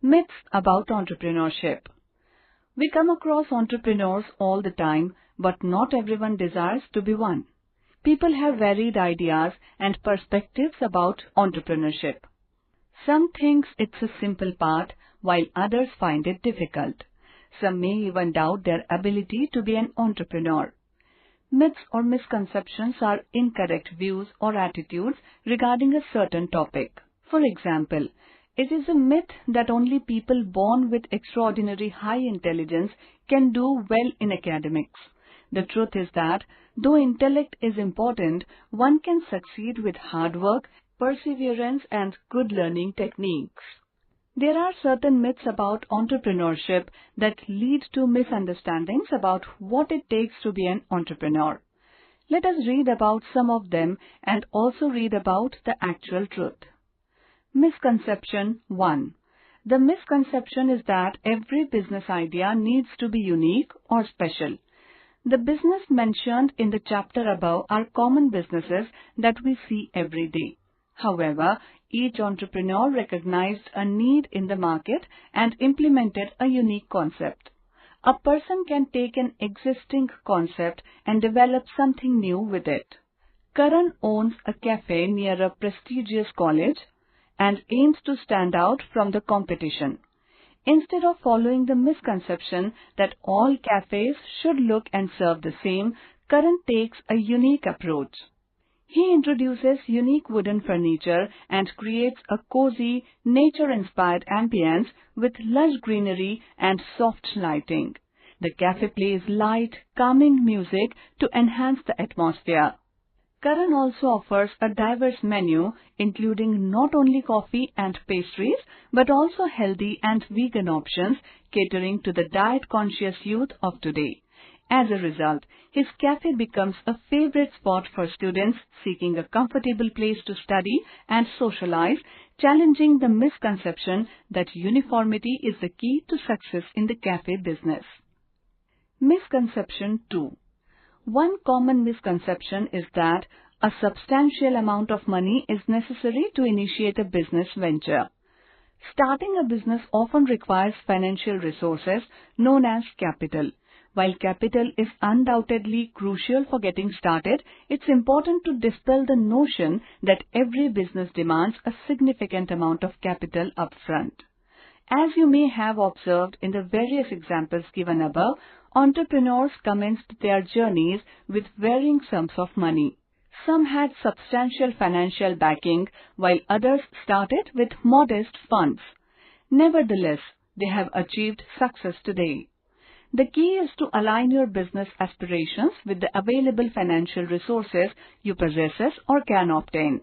Myths about entrepreneurship. We come across entrepreneurs all the time, but not everyone desires to be one. People have varied ideas and perspectives about entrepreneurship. Some think it's a simple path, while others find it difficult. Some may even doubt their ability to be an entrepreneur. Myths or misconceptions are incorrect views or attitudes regarding a certain topic. For example, it is a myth that only people born with extraordinary high intelligence can do well in academics. The truth is that, though intellect is important, one can succeed with hard work, perseverance, and good learning techniques. There are certain myths about entrepreneurship that lead to misunderstandings about what it takes to be an entrepreneur. Let us read about some of them and also read about the actual truth. Misconception 1. The misconception is that every business idea needs to be unique or special. The business mentioned in the chapter above are common businesses that we see every day. However, each entrepreneur recognized a need in the market and implemented a unique concept. A person can take an existing concept and develop something new with it. Karan owns a cafe near a prestigious college and aims to stand out from the competition. Instead of following the misconception that all cafes should look and serve the same, Karan takes a unique approach. He introduces unique wooden furniture and creates a cozy, nature-inspired ambience with lush greenery and soft lighting. The cafe plays light, calming music to enhance the atmosphere. Karan also offers a diverse menu, including not only coffee and pastries, but also healthy and vegan options, catering to the diet-conscious youth of today. As a result, his cafe becomes a favorite spot for students seeking a comfortable place to study and socialize, challenging the misconception that uniformity is the key to success in the cafe business. Misconception 2. One common misconception is that a substantial amount of money is necessary to initiate a business venture. Starting a business often requires financial resources known as capital. While capital is undoubtedly crucial for getting started, it's important to dispel the notion that every business demands a significant amount of capital upfront. As you may have observed in the various examples given above, entrepreneurs commenced their journeys with varying sums of money. Some had substantial financial backing, while others started with modest funds. Nevertheless, they have achieved success today. The key is to align your business aspirations with the available financial resources you possess or can obtain.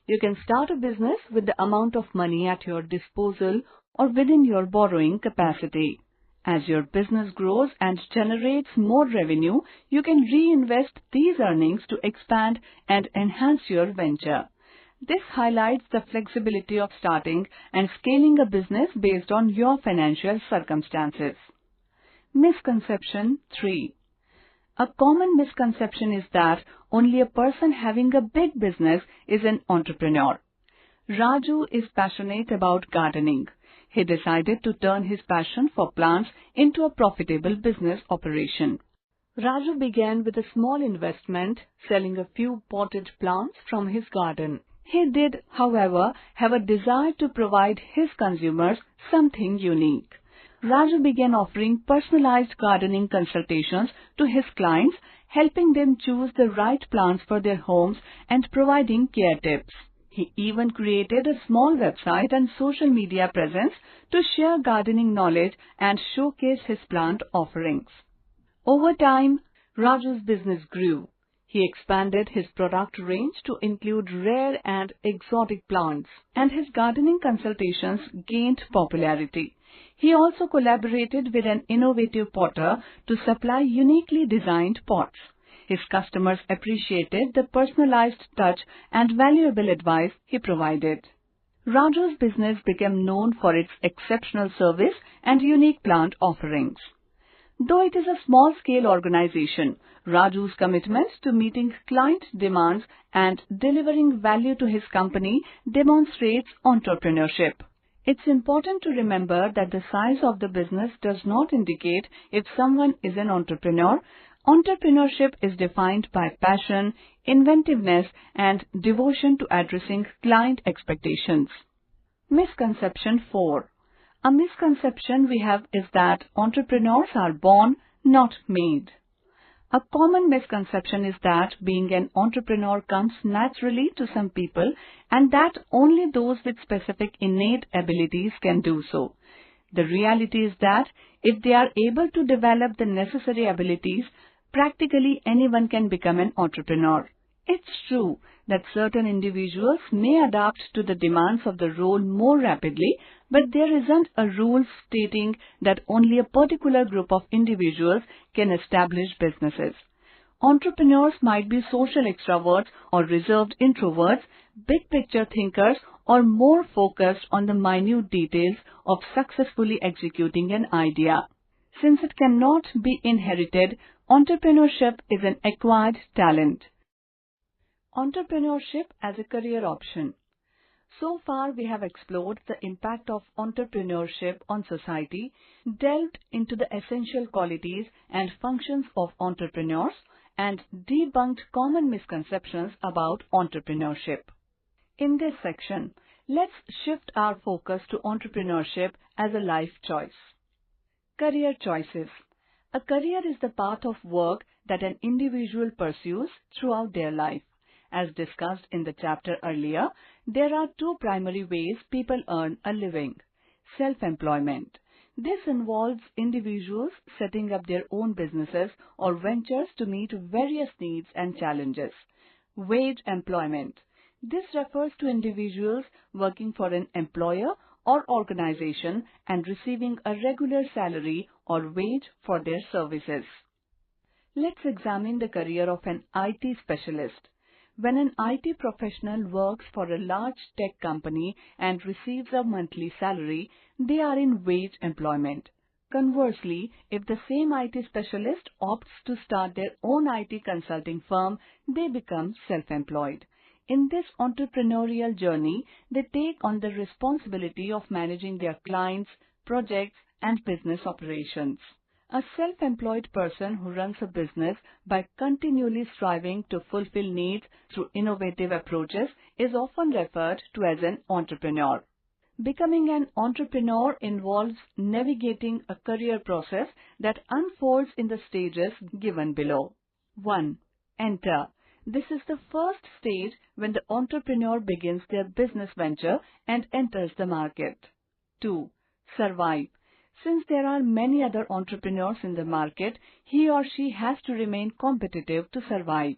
You can start a business with the amount of money at your disposal or within your borrowing capacity. As your business grows and generates more revenue, you can reinvest these earnings to expand and enhance your venture. This highlights the flexibility of starting and scaling a business based on your financial circumstances. Misconception 3. A common misconception is that only a person having a big business is an entrepreneur. Raju is passionate about gardening. He decided to turn his passion for plants into a profitable business operation. Raju began with a small investment, selling a few potted plants from his garden. He did, however, have a desire to provide his consumers something unique. Raju began offering personalized gardening consultations to his clients, helping them choose the right plants for their homes and providing care tips. He even created a small website and social media presence to share gardening knowledge and showcase his plant offerings. Over time, Raju's business grew. He expanded his product range to include rare and exotic plants, and his gardening consultations gained popularity. He also collaborated with an innovative potter to supply uniquely designed pots. His customers appreciated the personalized touch and valuable advice he provided. Raju's business became known for its exceptional service and unique plant offerings. Though it is a small-scale organization, Raju's commitment to meeting client demands and delivering value to his company demonstrates entrepreneurship. It's important to remember that the size of the business does not indicate if someone is an entrepreneur. Entrepreneurship is defined by passion, inventiveness, and devotion to addressing client expectations. Misconception 4. A misconception we have is that entrepreneurs are born, not made. A common misconception is that being an entrepreneur comes naturally to some people and that only those with specific innate abilities can do so. The reality is that if they are able to develop the necessary abilities, practically anyone can become an entrepreneur. It's true that certain individuals may adapt to the demands of the role more rapidly, but there isn't a rule stating that only a particular group of individuals can establish businesses. Entrepreneurs might be social extroverts or reserved introverts, big picture thinkers, or more focused on the minute details of successfully executing an idea. Since it cannot be inherited, entrepreneurship is an acquired talent. Entrepreneurship as a career option. So far, we have explored the impact of entrepreneurship on society, delved into the essential qualities and functions of entrepreneurs, and debunked common misconceptions about entrepreneurship. In this section, let's shift our focus to entrepreneurship as a life choice. Career choices. A career is the path of work that an individual pursues throughout their life. As discussed in the chapter earlier, there are two primary ways people earn a living. Self-employment. This involves individuals setting up their own businesses or ventures to meet various needs and challenges. Wage employment. This refers to individuals working for an employer or organization and receiving a regular salary or wage for their services. Let's examine the career of an IT specialist. When an IT professional works for a large tech company and receives a monthly salary, they are in wage employment. Conversely, if the same IT specialist opts to start their own IT consulting firm, they become self-employed. In this entrepreneurial journey, they take on the responsibility of managing their clients, projects, and business operations. A self-employed person who runs a business by continually striving to fulfill needs through innovative approaches is often referred to as an entrepreneur. Becoming an entrepreneur involves navigating a career process that unfolds in the stages given below. 1. Enter. This is the first stage when the entrepreneur begins their business venture and enters the market. 2. Survive. Since there are many other entrepreneurs in the market, he or she has to remain competitive to survive.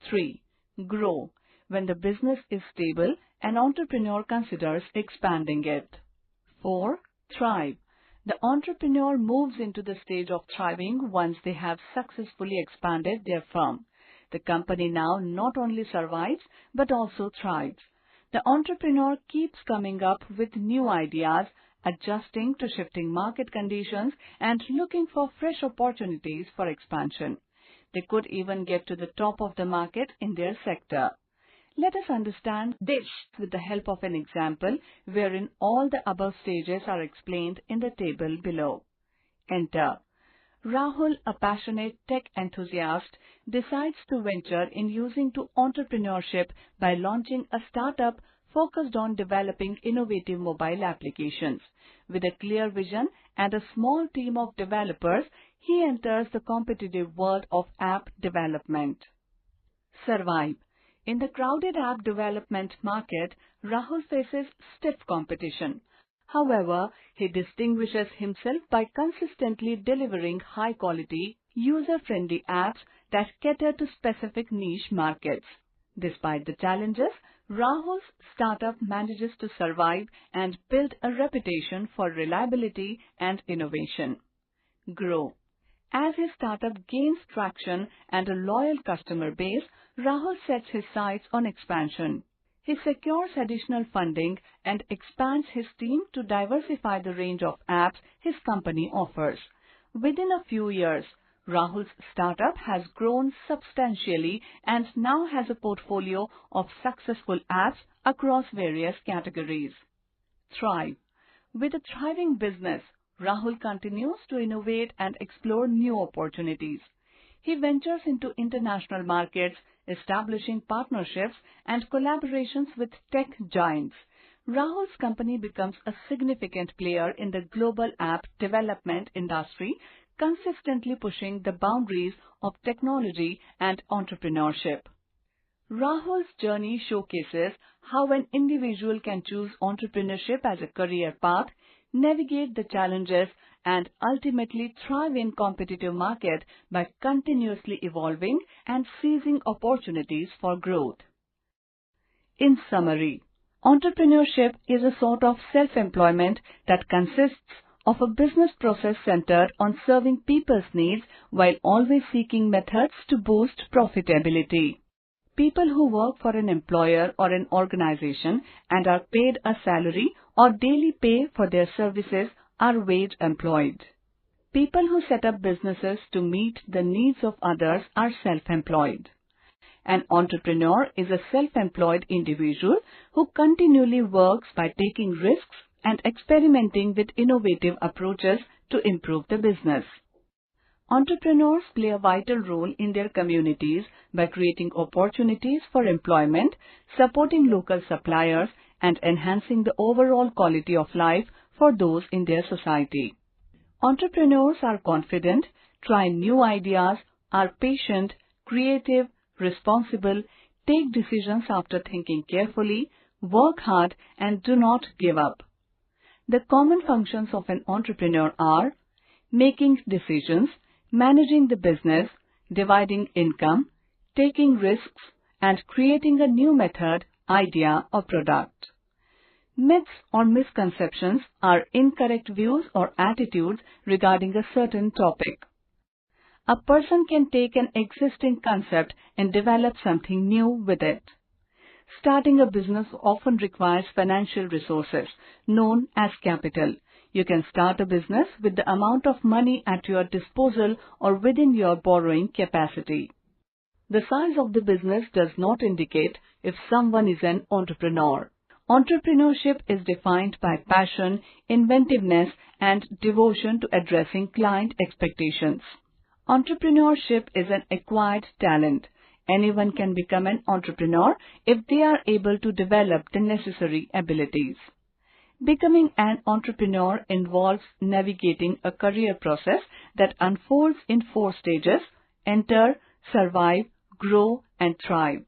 3. Grow. When the business is stable, an entrepreneur considers expanding it. 4. Thrive. The entrepreneur moves into the stage of thriving once they have successfully expanded their firm. The company now not only survives but also thrives. The entrepreneur keeps coming up with new ideas, adjusting to shifting market conditions and looking for fresh opportunities for expansion. They could even get to the top of the market in their sector. Let us understand this with the help of an example wherein all the above stages are explained in the table below. Enter. Rahul, a passionate tech enthusiast, decides to venture in using to entrepreneurship by launching a startup focused on developing innovative mobile applications. With a clear vision and a small team of developers, he enters the competitive world of app development. Survive. In the crowded app development market, Rahul faces stiff competition. However, he distinguishes himself by consistently delivering high-quality, user-friendly apps that cater to specific niche markets. Despite the challenges, Rahul's startup manages to survive and build a reputation for reliability and innovation. Grow. As his startup gains traction and a loyal customer base, Rahul sets his sights on expansion. He secures additional funding and expands his team to diversify the range of apps his company offers. Within a few years, Rahul's startup has grown substantially and now has a portfolio of successful apps across various categories. thrive. With a thriving business, Rahul continues to innovate and explore new opportunities. He ventures into international markets, establishing partnerships and collaborations with tech giants. Rahul's company becomes a significant player in the global app development industry, consistently pushing the boundaries of technology and entrepreneurship. Rahul's journey showcases how an individual can choose entrepreneurship as a career path, navigate the challenges, and ultimately thrive in competitive market by continuously evolving and seizing opportunities for growth. In summary, entrepreneurship is a sort of self-employment that consists of a business process centered on serving people's needs while always seeking methods to boost profitability. People who work for an employer or an organization and are paid a salary or daily pay for their services are wage employed. People who set up businesses to meet the needs of others are self-employed. An entrepreneur is a self-employed individual who continually works by taking risks and experimenting with innovative approaches to improve the business. Entrepreneurs play a vital role in their communities by creating opportunities for employment, supporting local suppliers, and enhancing the overall quality of life for those in their society. Entrepreneurs are confident, try new ideas, are patient, creative, responsible, take decisions after thinking carefully, work hard, and do not give up. The common functions of an entrepreneur are making decisions, managing the business, dividing income, taking risks, and creating a new method, idea, or product. Myths or misconceptions are incorrect views or attitudes regarding a certain topic. A person can take an existing concept and develop something new with it. Starting a business often requires financial resources, known as capital. You can start a business with the amount of money at your disposal or within your borrowing capacity. The size of the business does not indicate if someone is an entrepreneur. Entrepreneurship is defined by passion, inventiveness, and devotion to addressing client expectations. Entrepreneurship is an acquired talent. Anyone can become an entrepreneur if they are able to develop the necessary abilities. Becoming an entrepreneur involves navigating a career process that unfolds in 4 stages: enter, survive, grow, and thrive.